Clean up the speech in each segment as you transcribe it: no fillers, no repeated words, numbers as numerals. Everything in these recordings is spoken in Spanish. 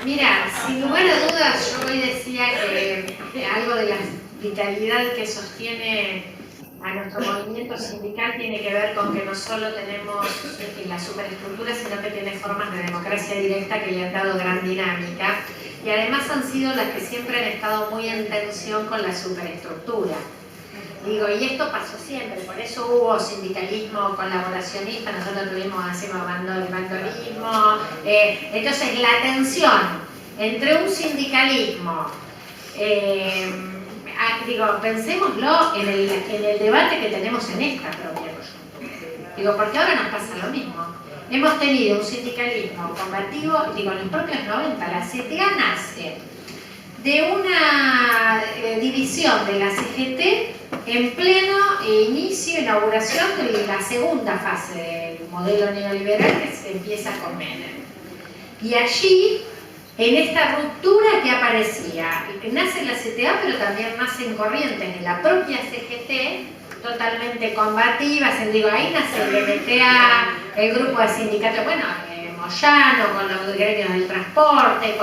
Mira, sin lugar a dudas, yo hoy decía que algo de la vitalidad que sostiene a nuestro movimiento sindical tiene que ver con que no solo tenemos la superestructura, sino que tiene formas de democracia directa que le han dado gran dinámica, y además han sido las que siempre han estado muy en tensión con la superestructura. Digo, y esto pasó siempre, por eso hubo sindicalismo colaboracionista, nosotros hacemos bandolismo, entonces la tensión entre un sindicalismo, pensémoslo en el debate que tenemos en esta propia coyuntura. Digo, porque ahora nos pasa lo mismo. Hemos tenido un sindicalismo combativo, digo, en los propios 90, la CTA nace de una división de la CGT en pleno inauguración de la segunda fase del modelo neoliberal que se empieza con Menem. Y allí, en esta ruptura que aparecía, nace la CTA, pero también nacen corrientes de la propia CGT, totalmente combativas. Ahí nace el BNTA, el grupo de sindicatos, Moyano, con los gremios del transporte,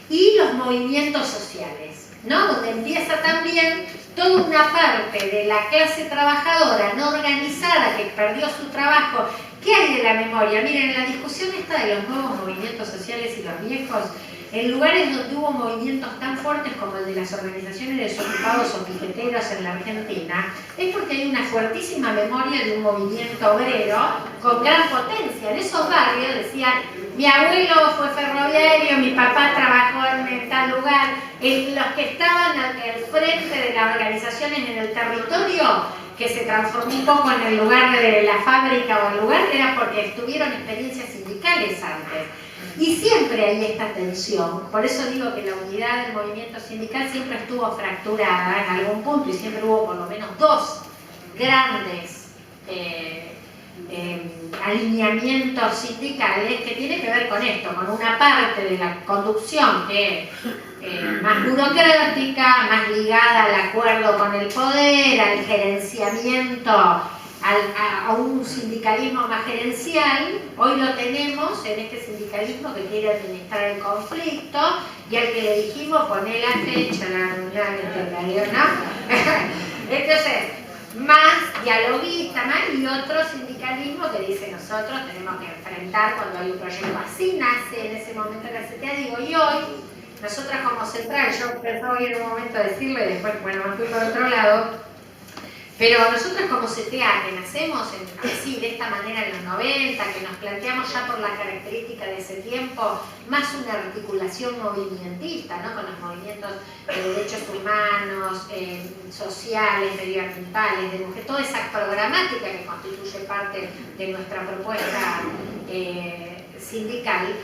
y los movimientos sociales, ¿no? Donde empieza también toda una parte de la clase trabajadora no organizada que perdió su trabajo. ¿Qué hay de la memoria? Miren, la discusión esta de los nuevos movimientos sociales y los viejos, en lugares donde hubo movimientos tan fuertes como el de las organizaciones de desocupados o piqueteros en la Argentina, es porque hay una fuertísima memoria de un movimiento obrero con gran potencia. En esos barrios decían, mi abuelo fue ferroviario, mi papá trabajó en tal lugar. Los que estaban al frente de las organizaciones en el territorio, que se transformó un poco en el lugar de la fábrica o el lugar, era porque tuvieron experiencias sindicales antes. Y siempre hay esta tensión, por eso digo que la unidad del movimiento sindical siempre estuvo fracturada en algún punto y siempre hubo por lo menos dos grandes alineamientos sindicales que tienen que ver con esto, con una parte de la conducción que es más burocrática, más ligada al acuerdo con el poder, al gerenciamiento, a un sindicalismo más gerencial. Hoy lo tenemos en este sindicalismo que quiere administrar el conflicto y al que le dijimos poner la fecha, la reunión, ¿no? Entonces, más dialoguista, y otro sindicalismo que dice nosotros tenemos que enfrentar cuando hay un proyecto. Así nace en ese momento la CTA, y hoy, nosotras como central, yo pensaba hoy en un momento decirle, después, me fui por otro lado, pero nosotros como CTA, que nacemos así, de esta manera en los 90, que nos planteamos ya por la característica de ese tiempo, más una articulación movimentista, ¿no? Con los movimientos de derechos humanos, sociales, medioambientales, de mujer, toda esa programática que constituye parte de nuestra propuesta sindical.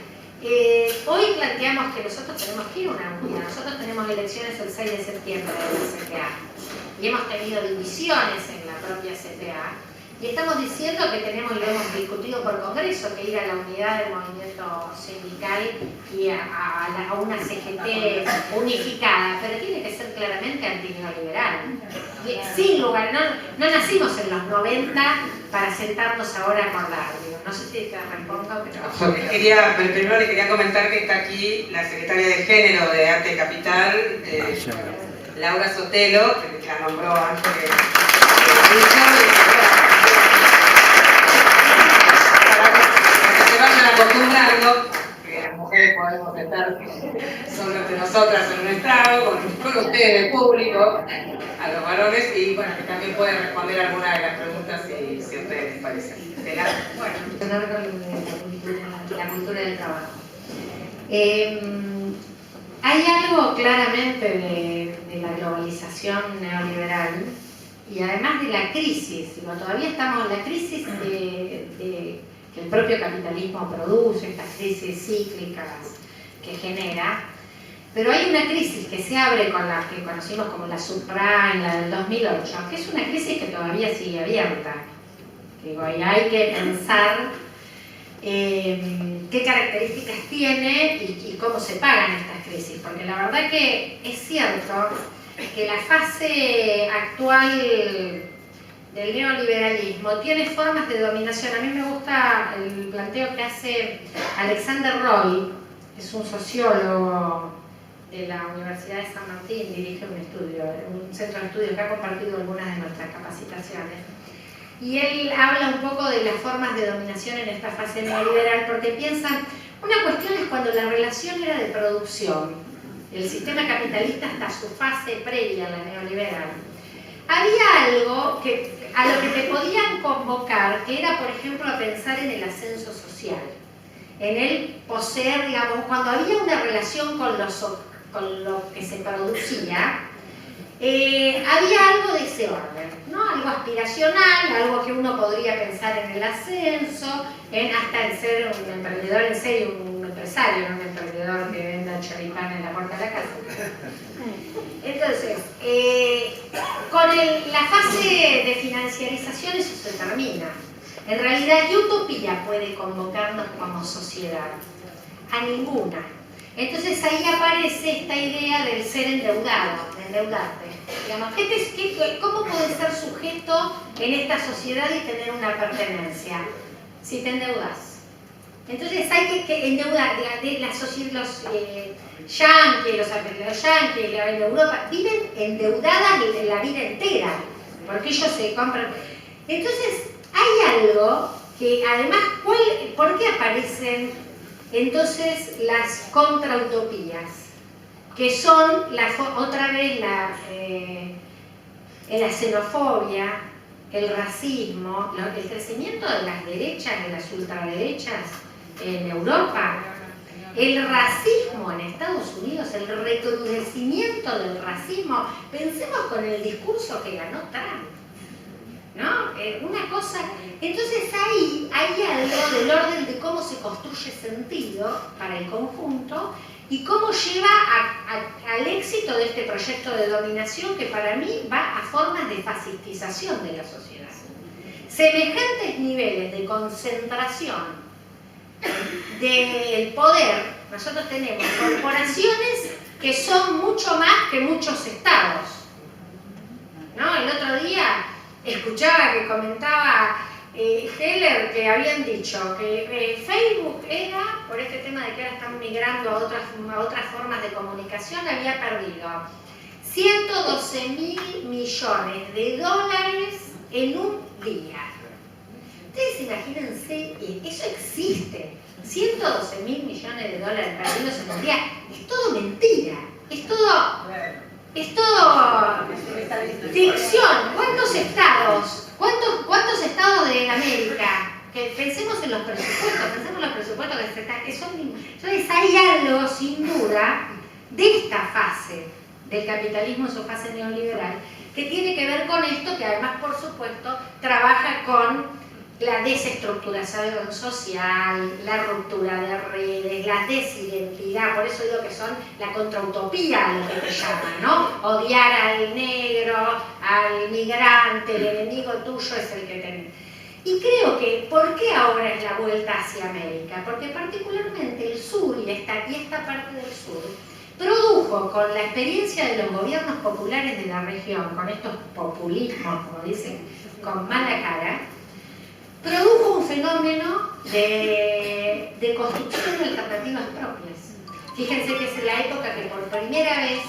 Hoy planteamos que nosotros tenemos que ir a una unidad. Nosotros tenemos elecciones el 6 de septiembre de la CTA y hemos tenido divisiones en la propia CTA y estamos diciendo que tenemos, y lo hemos discutido por Congreso, que ir a la unidad del movimiento sindical y a una CGT unificada, pero tiene que ser claramente antineoliberal. Sin lugar, no nacimos en los 90 para sentarnos ahora a acordar. No sé si te respondo, pero... Primero le quería comentar que está aquí la secretaria de Género de Arte Capital, Laura Sotelo, que la nombró antes de para que se vayan acostumbrando, que las mujeres podemos estar solo entre nosotras en un estrado, con ustedes, el público, a los varones, y bueno, que también pueden responder alguna de las preguntas si a ustedes les parece. Bueno, la cultura del trabajo. Hay algo claramente de la globalización neoliberal y además de la crisis. Todavía estamos en la crisis que el propio capitalismo produce, estas crisis cíclicas que genera. Pero hay una crisis que se abre con la que conocimos como la subprime, la del 2008, que es una crisis que todavía sigue abierta. Y hay que pensar qué características tiene y cómo se pagan estas crisis, porque la verdad que es cierto que la fase actual del neoliberalismo tiene formas de dominación. A mí me gusta el planteo que hace Alexander Roy, que es un sociólogo de la Universidad de San Martín, dirige un centro de estudio que ha compartido algunas de nuestras capacitaciones. Y él habla un poco de las formas de dominación en esta fase neoliberal, porque piensa, una cuestión es cuando la relación era de producción, el sistema capitalista hasta su fase previa a la neoliberal. Había algo a lo que te podían convocar, que era, por ejemplo, a pensar en el ascenso social, en el poseer, digamos, cuando había una relación con lo que se producía, había algo de ese orden, ¿no? Algo aspiracional, algo que uno podría pensar en el ascenso, hasta en ser un emprendedor en serio, un empresario, no un emprendedor que venda choripán en la puerta de la casa. Entonces, con la fase de financiarización eso se termina. En realidad, ¿qué utopía puede convocarnos como sociedad? A ninguna. Entonces ahí aparece esta idea del ser endeudado, de endeudarte. Digamos, ¿cómo puedes ser sujeto en esta sociedad y tener una pertenencia? Si te endeudas. Entonces hay que endeudar, los yanquis, en Europa, viven endeudadas la vida entera, porque ellos se compran. Entonces hay algo que además, ¿por qué aparecen entonces las contrautopías? Que son otra vez la xenofobia, el racismo, el crecimiento de las derechas, de las ultraderechas en Europa, el racismo en Estados Unidos, el recrudecimiento del racismo. Pensemos con el discurso que ganó Trump, ¿no? Una cosa. Entonces ahí hay algo del orden de cómo se construye sentido para el conjunto y cómo lleva al éxito de este proyecto de dominación que para mí va a formas de fascistización de la sociedad. Semejantes niveles de concentración del poder. Nosotros tenemos corporaciones que son mucho más que muchos estados, ¿no? El otro día escuchaba que comentaba Heller que habían dicho que Facebook era, por este tema de que ahora están migrando a otras formas de comunicación, había perdido 112.000 millones de dólares en un día. Ustedes imagínense, eso existe, 112.000 millones de dólares perdidos en un día. Es todo mentira, es todo ficción. ¿Cuántos estados de América? Que pensemos en los presupuestos que son. Entonces hay algo, sin duda, de esta fase del capitalismo en su fase neoliberal, que tiene que ver con esto, que además, por supuesto, trabaja con la desestructuración social, la ruptura de redes, la desidentidad. Por eso digo que son la contrautopía, lo que te llaman, ¿no? Odiar al negro, al migrante, el enemigo tuyo es el que tenés. Y creo que, ¿por qué ahora es la vuelta hacia América? Porque particularmente el sur y esta parte del sur produjo, con la experiencia de los gobiernos populares de la región, con estos populismos, como dicen, con mala cara, produjo un fenómeno de construcción de alternativas propias. Fíjense que es la época que por primera vez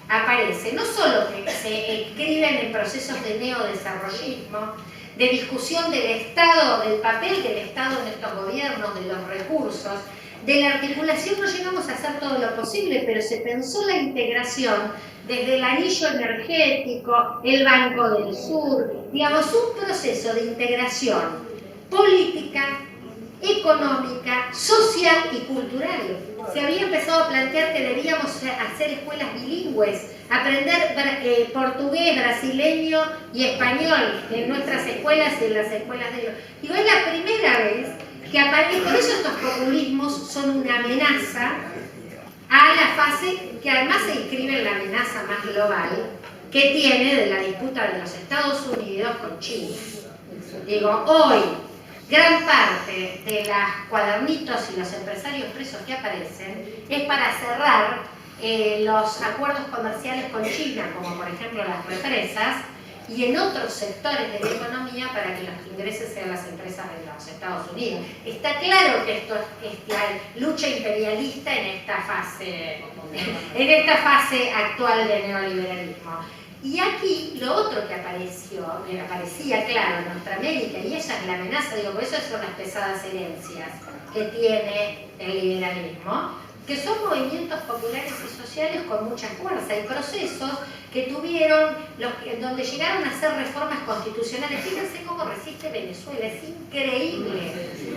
aparece, no solo que se escriben en procesos de neodesarrollismo, de discusión del Estado, del papel del Estado en estos gobiernos, de los recursos, de la articulación. No llegamos a hacer todo lo posible, pero se pensó la integración desde el anillo energético, el Banco del Sur, digamos, un proceso de integración política, económica, social y cultural. Se había empezado a plantear que debíamos hacer escuelas bilingües, aprender portugués, brasileño y español en nuestras escuelas y en las escuelas de ellos. Digo, es la primera vez que aparece. Por eso estos populismos son una amenaza a la fase que además se inscribe en la amenaza más global que tiene de la disputa de los Estados Unidos con China. Digo, hoy gran parte de los cuadernitos y los empresarios presos que aparecen es para cerrar los acuerdos comerciales con China, como por ejemplo las represas, y en otros sectores de la economía para que los que ingresen sean las empresas de los Estados Unidos. Está claro que esto es la lucha imperialista en esta fase actual del neoliberalismo. Y aquí lo otro que aparecía claro en nuestra América, y esa es la amenaza, digo, por eso son las pesadas herencias que tiene el liberalismo, que son movimientos populares y sociales con mucha fuerza y procesos que tuvieron, donde llegaron a hacer reformas constitucionales. Fíjense cómo resiste Venezuela, es increíble.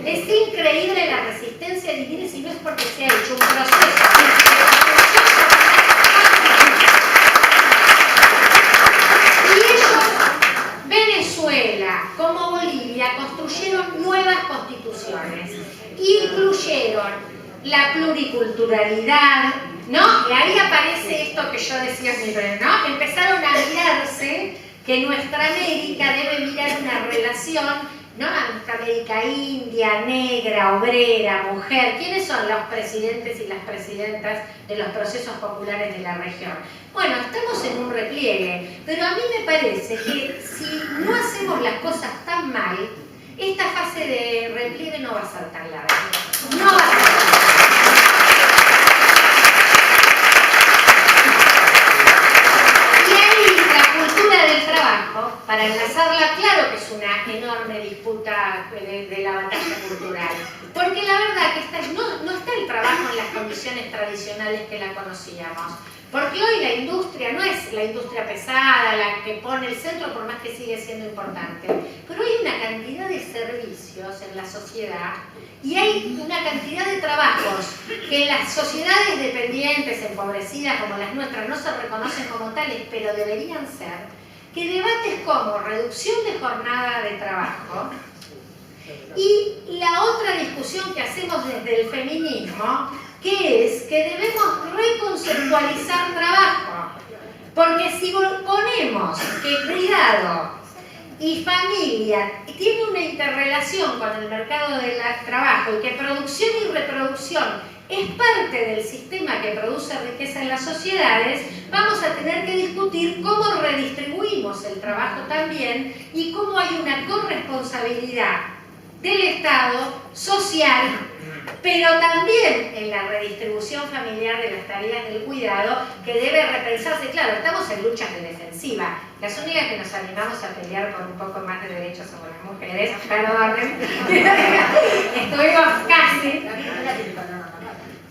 Es increíble la resistencia divina, si no es porque se ha hecho un proceso. Y ellos, Venezuela como Bolivia, construyeron nuevas constituciones, incluyeron la pluriculturalidad, ¿no? Y ahí aparece esto que yo decía siempre, ¿no? Empezaron a mirarse que nuestra América debe mirar una relación, ¿no? A nuestra América india, negra, obrera, mujer. ¿Quiénes son los presidentes y las presidentas de los procesos populares de la región? Bueno, estamos en un repliegue, pero a mí me parece que si no hacemos las cosas tan mal, esta fase de repliegue no va a ser tan larga. No va a ser tan larga. Del trabajo, para enlazarla, claro que es una enorme disputa de la batalla cultural, porque la verdad que no está el trabajo en las condiciones tradicionales que la conocíamos, porque hoy la industria no es la industria pesada, la que pone el centro, por más que sigue siendo importante, pero hay una cantidad de servicios en la sociedad y hay una cantidad de trabajos que en las sociedades dependientes, empobrecidas como las nuestras, no se reconocen como tales, pero deberían ser, que debates como reducción de jornada de trabajo y la otra discusión que hacemos desde el feminismo, que es que debemos reconceptualizar trabajo, porque si ponemos que cuidado y familia tiene una interrelación con el mercado del trabajo y que producción y reproducción es parte del sistema que produce riqueza en las sociedades, vamos a tener que discutir cómo redistribuimos el trabajo también y cómo hay una corresponsabilidad del Estado social, pero también en la redistribución familiar de las tareas del cuidado, que debe repensarse. Claro, estamos en luchas de defensiva. Las únicas que nos animamos a pelear por un poco más de derechos somos las mujeres, perdonen. Estuvimos casi.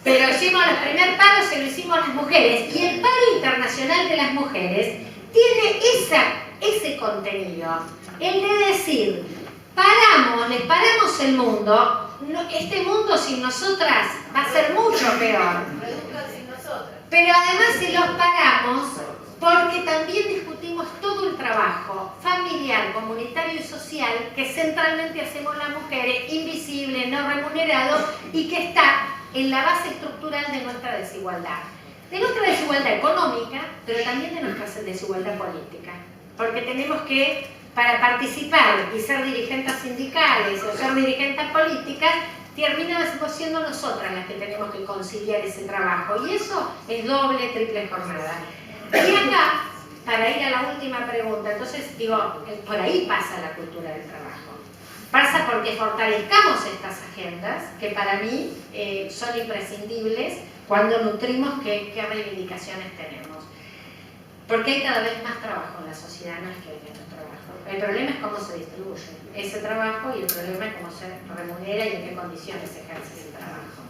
Pero hicimos el primer paro, se lo hicimos las mujeres, y el paro internacional de las mujeres tiene ese contenido, el de decir, les paramos el mundo, este mundo sin nosotras va a ser mucho peor, pero además se los paramos porque también discutimos todo el trabajo familiar, comunitario y social que centralmente hacemos las mujeres, invisible, no remunerado, y que está en la base estructural de nuestra desigualdad. De nuestra desigualdad económica, pero también de nuestra desigualdad política. Porque tenemos que, para participar y ser dirigentes sindicales o ser dirigentes políticas, terminamos siendo nosotras las que tenemos que conciliar ese trabajo. Y eso es doble, triple jornada. Y acá, para ir a la última pregunta, entonces digo, por ahí pasa la cultura del trabajo. Pasa porque fortalezcamos estas agendas, que para mí son imprescindibles cuando nutrimos qué reivindicaciones tenemos. Porque hay cada vez más trabajo en la sociedad, no es que hay menos trabajo. El problema es cómo se distribuye ese trabajo y el problema es cómo se remunera y en qué condiciones se ejerce ese trabajo.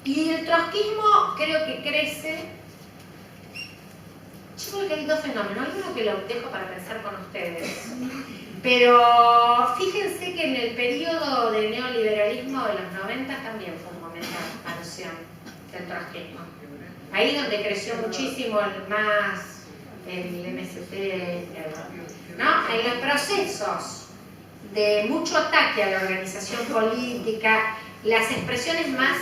Y el trotskismo creo que crece. Yo creo que hay dos fenómenos. Hay uno que lo dejo para pensar con ustedes. Pero fíjense que en el periodo del neoliberalismo de los 90 también fue un momento de expansión del trotskismo. Ahí donde creció muchísimo el MAS, el MST, ¿no? En los procesos de mucho ataque a la organización política, las expresiones más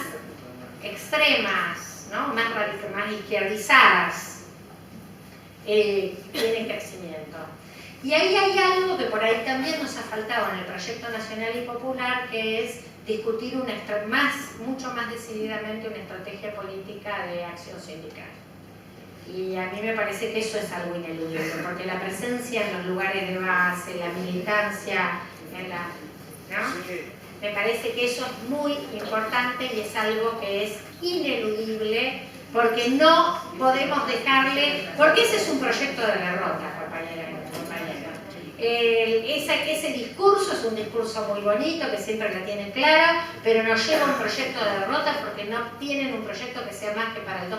extremas, ¿no? más izquierdizadas, tienen crecimiento. Y ahí hay algo que por ahí también nos ha faltado en el proyecto nacional y popular, que es discutir mucho más decididamente una estrategia política de acción sindical. Y a mí me parece que eso es algo ineludible, porque la presencia en los lugares de base, la militancia, ¿no? Me parece que eso es muy importante y es algo que es ineludible, porque no podemos dejarle, porque ese es un proyecto de derrota, compañeros. Ese discurso es un discurso muy bonito, que siempre la tienen clara, pero nos lleva a un proyecto de derrota porque no tienen un proyecto que sea más que para el 2%,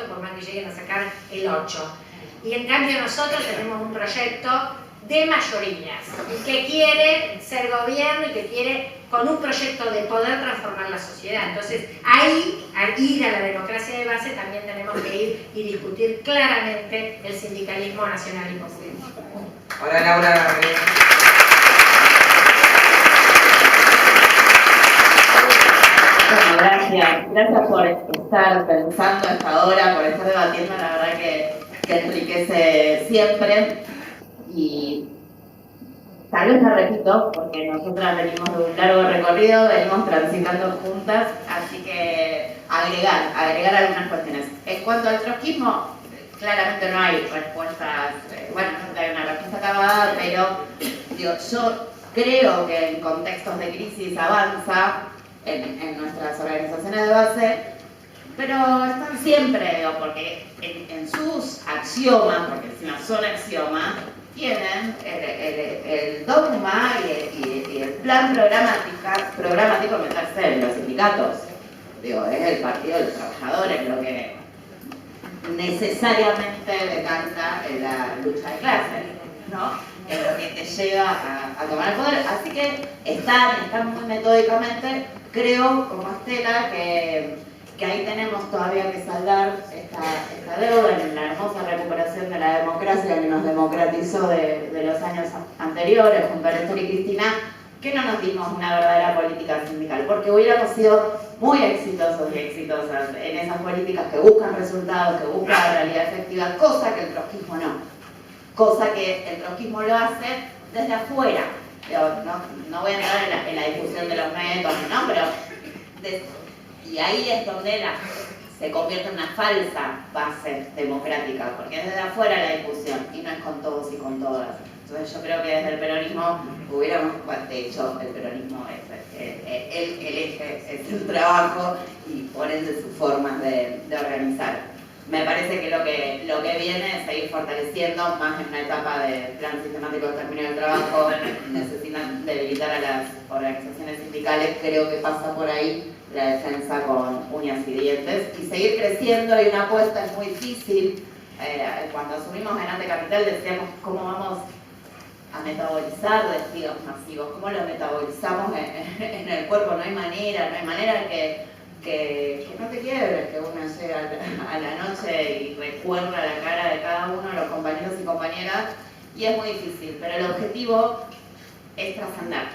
por más que lleguen a sacar el 8%. Y en cambio nosotros tenemos un proyecto de mayorías, y que quiere ser gobierno y que quiere con un proyecto de poder transformar la sociedad. Entonces, ahí, al ir a la democracia de base, también tenemos que ir y discutir claramente el sindicalismo nacional y popular. Hola, Laura. Bueno, gracias por estar pensando a esta hora, por estar debatiendo, la verdad que enriquece siempre. Y tal vez me repito, porque nosotras venimos de un largo recorrido, venimos transitando juntas, así que agregar algunas cuestiones. En cuanto al trotskismo, claramente no hay respuestas, no hay una respuesta acabada, pero digo, yo creo que en contextos de crisis avanza en nuestras organizaciones de base, pero están siempre, porque en sus axiomas, porque encima son axiomas, tienen el dogma y el plan programático meterse en los sindicatos. Digo, es el Partido de los Trabajadores lo que necesariamente decanta en la lucha de clases, ¿no? Es lo que te lleva a tomar el poder. Así que están muy metódicamente, creo, como Estela, que ahí tenemos todavía que saldar esta deuda en la hermosa recuperación de la democracia que nos democratizó de los años anteriores, junto a Néstor y Cristina, que no nos dimos una verdadera política sindical, porque hubiéramos sido muy exitosos y exitosas en esas políticas que buscan resultados, que buscan la realidad efectiva, cosa que el trotskismo no. Cosa que el trotskismo lo hace desde afuera. No voy a entrar en la discusión de los métodos, ¿no? Pero y ahí es donde se convierte en una falsa base democrática, porque es desde afuera la discusión y no es con todos y con todas. Entonces yo creo que desde el peronismo de hecho el peronismo es el eje, es el trabajo y por ende sus formas de organizar. Me parece que lo que viene es seguir fortaleciendo más en una etapa de plan sistemático de término del trabajo, necesitan debilitar a las organizaciones sindicales, creo que pasa por ahí la defensa con uñas y dientes y seguir creciendo. Y una apuesta es muy difícil. Cuando asumimos en Antecapital decíamos cómo vamos a metabolizar despidos masivos, cómo lo metabolizamos en el cuerpo. No hay manera que no te quiebres, que uno llegue a la noche y recuerda la cara de cada uno de los compañeros y compañeras, y es muy difícil, pero el objetivo es trascender.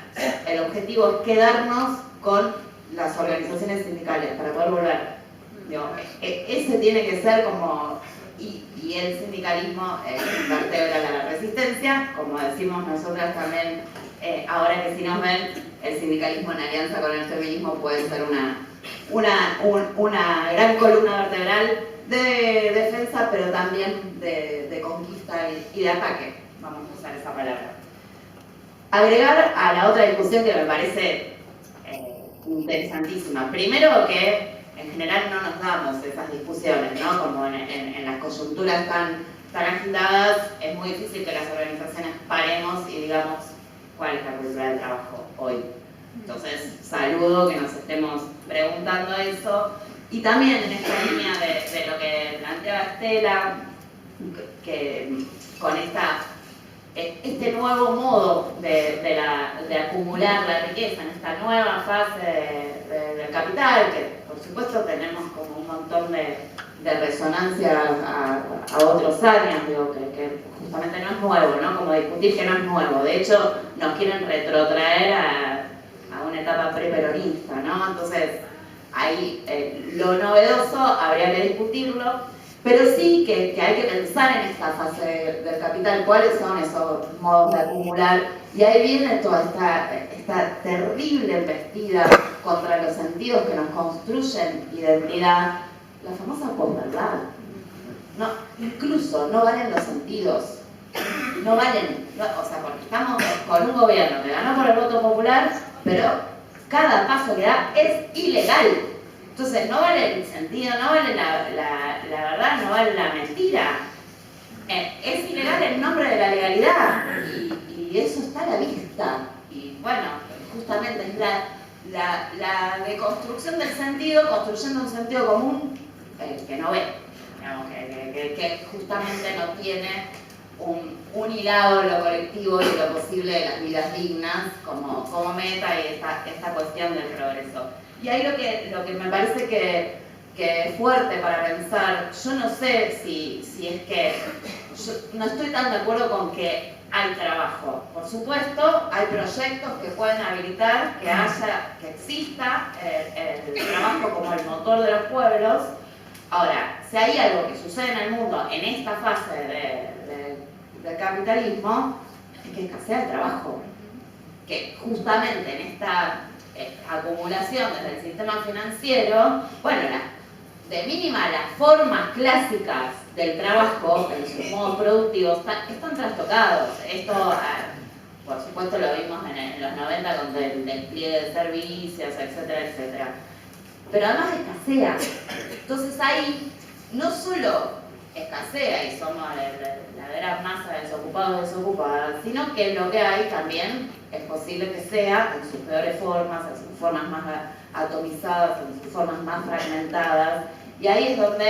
El objetivo es quedarnos con las organizaciones sindicales para poder volver. Ese tiene que ser como, y el sindicalismo vertebra la resistencia, como decimos nosotras también, ahora que si nos ven, el sindicalismo en alianza con el feminismo puede ser una gran columna vertebral de defensa, pero también de conquista y de ataque, vamos a usar esa palabra. Agregar a la otra discusión que me parece interesantísima. Primero que en general no nos damos esas discusiones, ¿no? Como en las coyunturas tan agitadas, es muy difícil que las organizaciones paremos y digamos cuál es la cultura del trabajo hoy. Entonces, saludo que nos estemos preguntando eso. Y también en esta línea de lo que planteaba Estela, que con este nuevo modo de acumular la riqueza en esta nueva fase del capital, que por supuesto tenemos como un montón de resonancia a otros años, digo, que justamente no es nuevo, ¿no? Como discutir que no es nuevo. De hecho, nos quieren retrotraer a una etapa preperonista, ¿no? Entonces, ahí lo novedoso habría que discutirlo. Pero sí que hay que pensar en esta fase del capital, cuáles son esos modos de acumular, y ahí viene toda esta terrible embestida contra los sentidos que nos construyen identidad, la famosa posverdad. No, incluso no valen los sentidos, no valen, o sea, porque estamos con un gobierno que ganó por el voto popular, pero cada paso que da es ilegal. Entonces no vale el sentido, no vale la verdad, no vale la mentira. Es ilegal en nombre de la legalidad y eso está a la vista. Y bueno, justamente es la deconstrucción del sentido, construyendo un sentido común que no ve, digamos, que justamente no tiene un hilado de lo colectivo y lo posible de las vidas dignas como meta y esta cuestión del progreso. Y ahí lo que me parece que es fuerte para pensar, yo no sé si es que, yo no estoy tan de acuerdo con que hay trabajo. Por supuesto, hay proyectos que pueden habilitar que exista el trabajo como el motor de los pueblos. Ahora, si hay algo que sucede en el mundo en esta fase del capitalismo, es que escasea el trabajo. Que justamente en esta acumulación desde el sistema financiero, bueno, de mínima las formas clásicas del trabajo, en sus modos productivos, están trastocados. Esto, por supuesto, lo vimos en los 90 con el despliegue de servicios, etcétera, etcétera. Pero además escasea. Entonces ahí no solo escasea y somos la gran masa de desocupados y desocupadas, sino que lo que hay también es posible que sea en sus peores formas, en sus formas más atomizadas, en sus formas más fragmentadas, y ahí es donde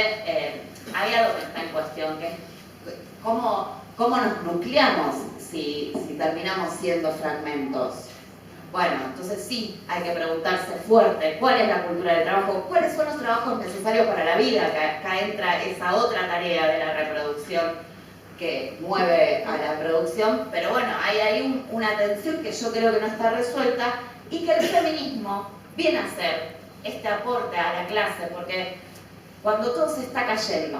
hay algo que está en cuestión, que es cómo nos nucleamos si terminamos siendo fragmentos. Bueno, entonces sí, hay que preguntarse fuerte, ¿cuál es la cultura del trabajo? ¿Cuáles son los trabajos necesarios para la vida? Que acá entra esa otra tarea de la reproducción que mueve a la producción, pero bueno, hay una tensión que yo creo que no está resuelta y que el feminismo viene a hacer este aporte a la clase, porque cuando todo se está cayendo,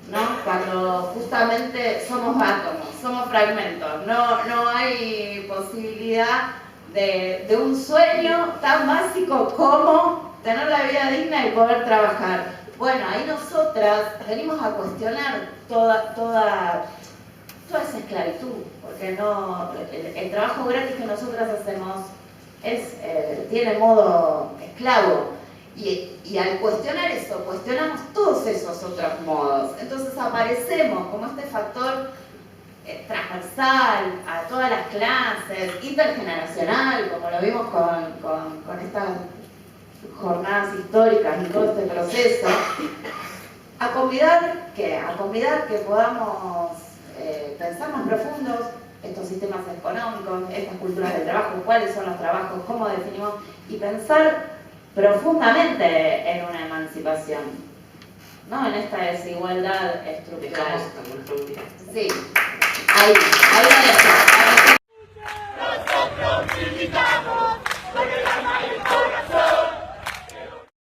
¿no? Cuando justamente somos átomos, somos fragmentos, no hay posibilidad de un sueño tan básico como tener la vida digna y poder trabajar. Bueno, ahí nosotras venimos a cuestionar toda esa esclavitud, porque el trabajo gratis que nosotras hacemos tiene modo esclavo. Y al cuestionar eso, cuestionamos todos esos otros modos. Entonces aparecemos como este factor transversal a todas las clases, intergeneracional, como lo vimos con estas jornadas históricas y todo este proceso, a convidar que podamos pensar más profundos estos sistemas económicos, estas culturas del trabajo, cuáles son los trabajos, cómo definimos, y pensar profundamente en una emancipación, ¿no? En esta desigualdad estructural. Dejamos algunas preguntitas. Sí, ahí lo dejo.